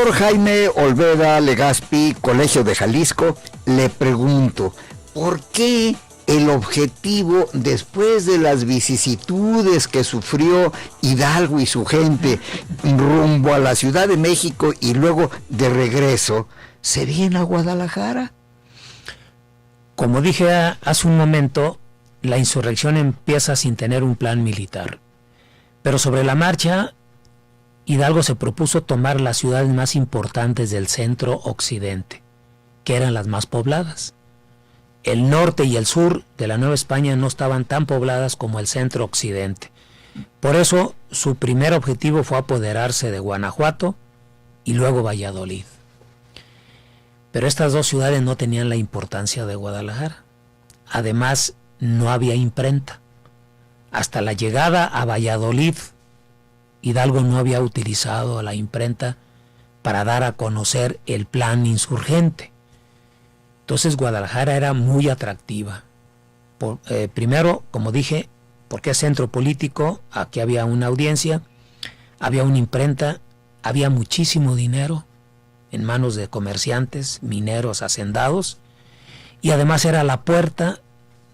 Doctor Jaime Olvera Legaspi, Colegio de Jalisco, le pregunto, ¿por qué el objetivo, después de las vicisitudes que sufrió Hidalgo y su gente rumbo a la Ciudad de México y luego de regreso, se viene a Guadalajara? Como dije hace un momento, la insurrección empieza sin tener un plan militar. Pero sobre la marcha, Hidalgo se propuso tomar las ciudades más importantes del centro occidente, que eran las más pobladas. El norte y el sur de la Nueva España no estaban tan pobladas como el centro occidente. Por eso, su primer objetivo fue apoderarse de Guanajuato y luego Valladolid. Pero estas dos ciudades no tenían la importancia de Guadalajara. Además, no había imprenta. Hasta la llegada a Valladolid, Hidalgo no había utilizado la imprenta para dar a conocer el plan insurgente. Entonces Guadalajara era muy atractiva. Primero, como dije, porque es centro político, aquí había una audiencia, había una imprenta, había muchísimo dinero en manos de comerciantes, mineros, hacendados, y además era la puerta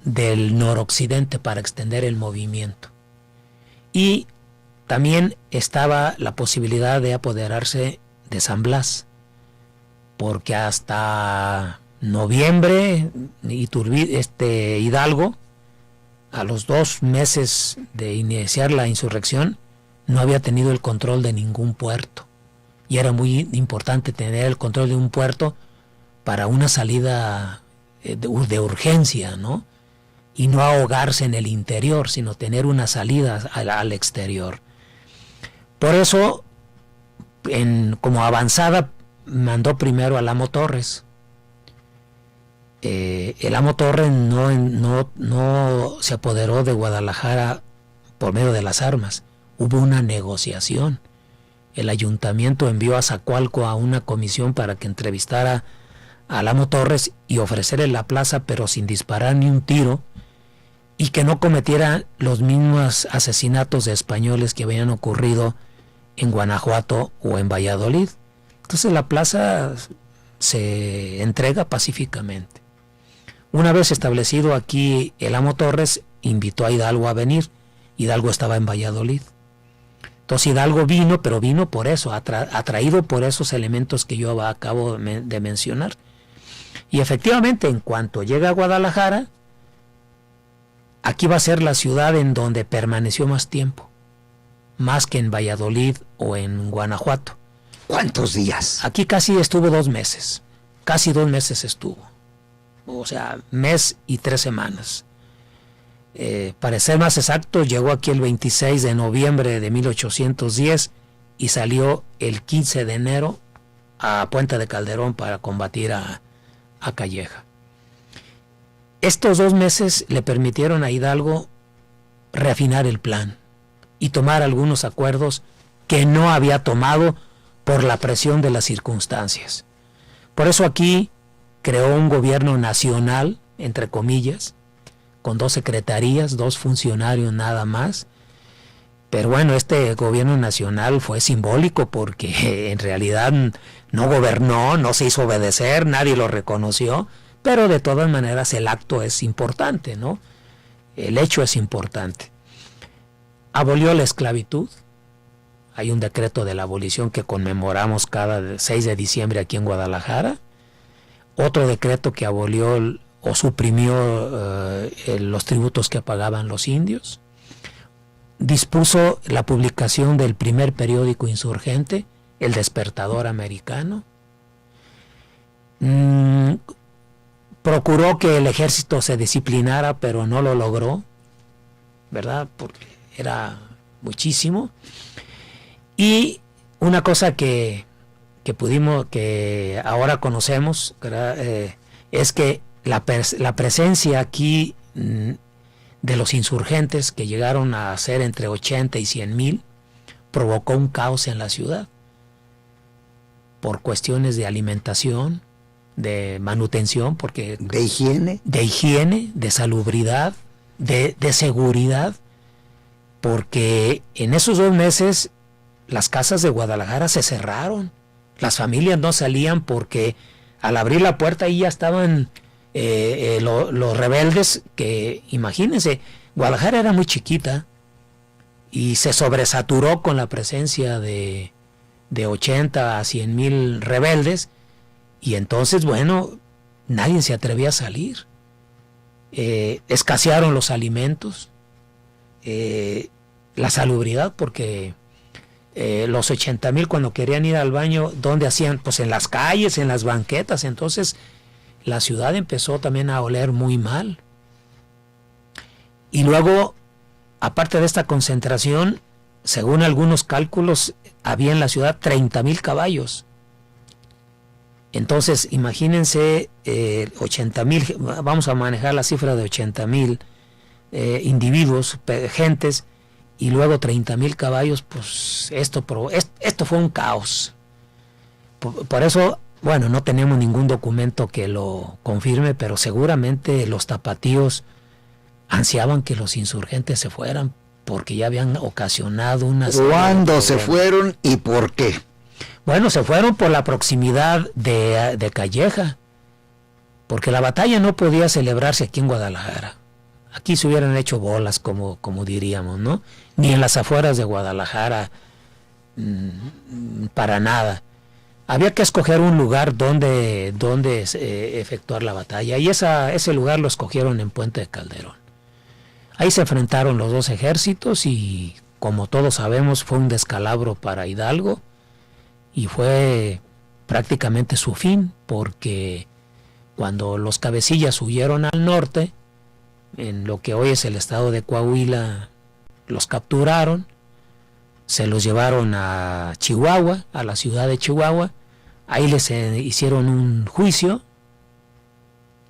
del noroccidente para extender el movimiento. Y también estaba la posibilidad de apoderarse de San Blas, porque hasta noviembre Hidalgo, a los 2 meses de iniciar la insurrección, no había tenido el control de ningún puerto. Y era muy importante tener el control de un puerto para una salida de urgencia, ¿no? Y no ahogarse en el interior, sino tener una salida al exterior. Por eso, como avanzada, mandó primero al Amo Torres. El Amo Torres no se apoderó de Guadalajara por medio de las armas. Hubo una negociación. El ayuntamiento envió a Zacualco a una comisión para que entrevistara al Amo Torres y ofrecerle la plaza, pero sin disparar ni un tiro, y que no cometiera los mismos asesinatos de españoles que habían ocurrido en Guanajuato o en Valladolid. Entonces la plaza se entrega pacíficamente. Una vez establecido aquí el Amo Torres, invitó a Hidalgo a venir. Hidalgo estaba en Valladolid. Entonces Hidalgo vino, pero vino por eso, atraído por esos elementos que yo acabo de mencionar. Y efectivamente, en cuanto llega a Guadalajara, aquí va a ser la ciudad en donde permaneció más tiempo, más que en Valladolid o en Guanajuato. ¿Cuántos días? Aquí casi estuvo 2 meses, casi 2 meses estuvo, o sea, mes y 3 semanas. Para ser más exacto, llegó aquí el 26 de noviembre de 1810 y salió el 15 de enero a Puente de Calderón para combatir a Calleja. Estos 2 meses le permitieron a Hidalgo reafinar el plan y tomar algunos acuerdos que no había tomado por la presión de las circunstancias. Por eso aquí creó un gobierno nacional, entre comillas, con 2 secretarías, 2 funcionarios nada más. Pero bueno, este gobierno nacional fue simbólico porque en realidad no gobernó, no se hizo obedecer, nadie lo reconoció, pero de todas maneras el acto es importante, ¿no? El hecho es importante. Abolió la esclavitud. Hay un decreto de la abolición que conmemoramos cada 6 de diciembre aquí en Guadalajara. Otro decreto que abolió o suprimió los tributos que pagaban los indios. Dispuso la publicación del primer periódico insurgente, El Despertador Americano. Procuró que el ejército se disciplinara, pero no lo logró, ¿verdad? Porque era muchísimo. Y una cosa que ahora conocemos, es que la presencia aquí de los insurgentes, que llegaron a ser entre 80 y 100,000, provocó un caos en la ciudad por cuestiones de alimentación, de manutención, porque de higiene, de salubridad, de seguridad, porque en esos 2 meses las casas de Guadalajara se cerraron, Las familias no salían porque al abrir la puerta ahí ya estaban los rebeldes, que imagínense, Guadalajara era muy chiquita y se sobresaturó con la presencia de 80 a 100,000 rebeldes, y entonces, bueno, nadie se atrevía a salir. Escasearon los alimentos, la salubridad, porque los 80,000 cuando querían ir al baño, ¿dónde hacían? Pues en las calles, en las banquetas. Entonces la ciudad empezó también a oler muy mal. Y luego, aparte de esta concentración, según algunos cálculos, había en la ciudad 30,000 caballos. Entonces, imagínense, 80,000, vamos a manejar la cifra de 80,000 individuos, gentes, y luego 30,000 caballos. Pues esto fue un caos. Por eso, bueno, no tenemos ningún documento que lo confirme, pero seguramente los tapatíos ansiaban que los insurgentes se fueran, porque ya habían ocasionado una... ¿Cuándo se fueron y por qué? Bueno, se fueron por la proximidad de Calleja, porque la batalla no podía celebrarse aquí en Guadalajara. Aquí se hubieran hecho bolas, como diríamos, ¿no? Ni en las afueras de Guadalajara, para nada. Había que escoger un lugar donde efectuar la batalla, y ese lugar lo escogieron en Puente de Calderón. Ahí se enfrentaron los dos ejércitos y, como todos sabemos, fue un descalabro para Hidalgo, y fue prácticamente su fin, porque cuando los cabecillas huyeron al norte, en lo que hoy es el estado de Coahuila, los capturaron, se los llevaron a Chihuahua, a la ciudad de Chihuahua. Ahí les hicieron un juicio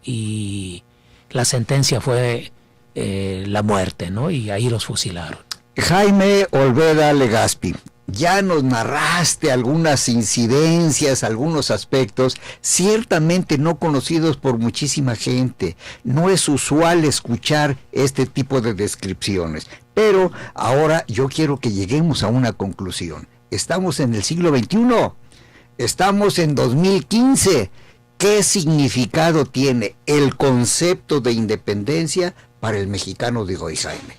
y la sentencia fue la muerte, ¿no? Y ahí los fusilaron. Jaime Olvera Legaspi, ya nos narraste algunas incidencias, algunos aspectos ciertamente no conocidos por muchísima gente. No es usual escuchar este tipo de descripciones, pero ahora yo quiero que lleguemos a una conclusión. Estamos en el siglo XXI, estamos en 2015. ¿Qué significado tiene el concepto de independencia para el mexicano de hoy, Jaime?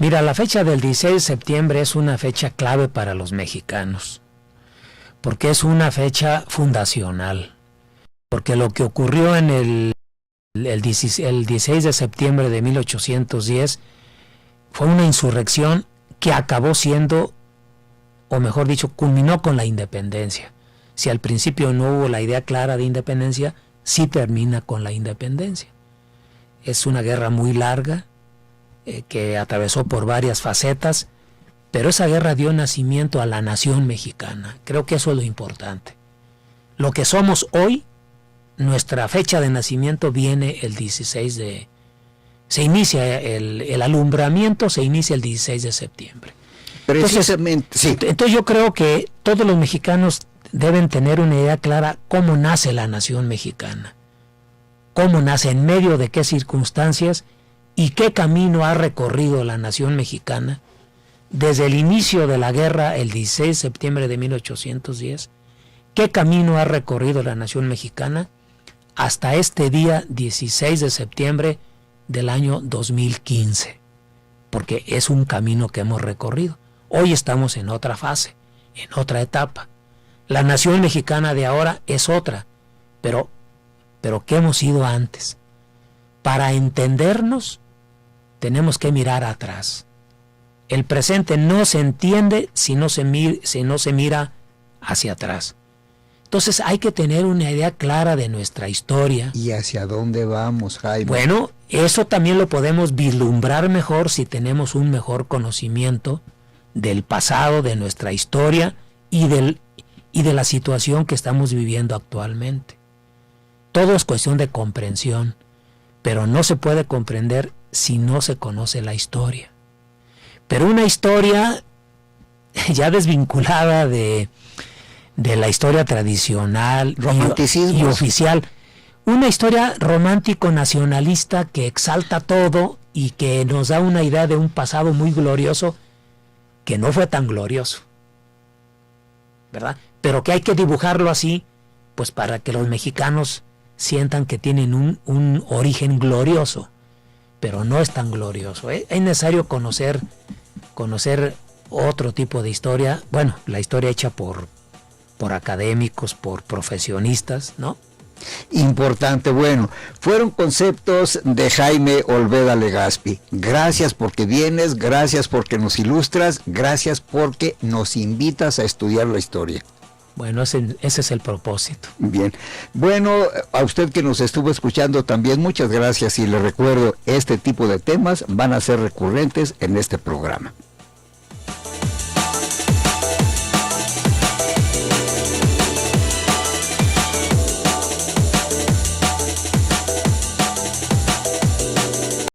Mira, la fecha del 16 de septiembre es una fecha clave para los mexicanos, porque es una fecha fundacional, porque lo que ocurrió en el 16 de septiembre de 1810 fue una insurrección que acabó siendo, o mejor dicho, culminó con la independencia. Si al principio no hubo la idea clara de independencia, sí termina con la independencia. Es una guerra muy larga, que atravesó por varias facetas, pero esa guerra dio nacimiento a la nación mexicana. Creo que eso es lo importante. Lo que somos hoy, nuestra fecha de nacimiento viene el 16 de... Se inicia el alumbramiento, se inicia el 16 de septiembre. Precisamente, sí. Entonces yo creo que todos los mexicanos deben tener una idea clara cómo nace la nación mexicana, cómo nace, en medio de qué circunstancias, y qué camino ha recorrido la nación mexicana desde el inicio de la guerra, el 16 de septiembre de 1810, qué camino ha recorrido la nación mexicana hasta este día 16 de septiembre del año 2015, porque es un camino que hemos recorrido. Hoy estamos en otra fase, en otra etapa. La nación mexicana de ahora es otra, pero ¿qué hemos sido antes? Para entendernos, tenemos que mirar atrás. El presente no se entiende si no se mira hacia atrás. Entonces hay que tener una idea clara de nuestra historia. ¿Y hacia dónde vamos, Jaime? Bueno, eso también lo podemos vislumbrar mejor si tenemos un mejor conocimiento del pasado, de nuestra historia y de la situación que estamos viviendo actualmente. Todo es cuestión de comprensión, pero no se puede comprender si no se conoce la historia. Pero una historia ya desvinculada de la historia tradicional y oficial, una historia romántico-nacionalista que exalta todo y que nos da una idea de un pasado muy glorioso que no fue tan glorioso, ¿verdad? pero que hay que dibujarlo así, pues para que los mexicanos sientan que tienen un origen glorioso, pero no es tan glorioso. Es necesario conocer otro tipo de historia, bueno, la historia hecha por académicos, por profesionistas, ¿no? Importante, bueno, fueron conceptos de Jaime Olvera Legaspi. Gracias porque vienes, gracias porque nos ilustras, gracias porque nos invitas a estudiar la historia. Bueno, ese es el propósito. Bien, bueno, a usted que nos estuvo escuchando también, muchas gracias, y le recuerdo, este tipo de temas van a ser recurrentes en este programa.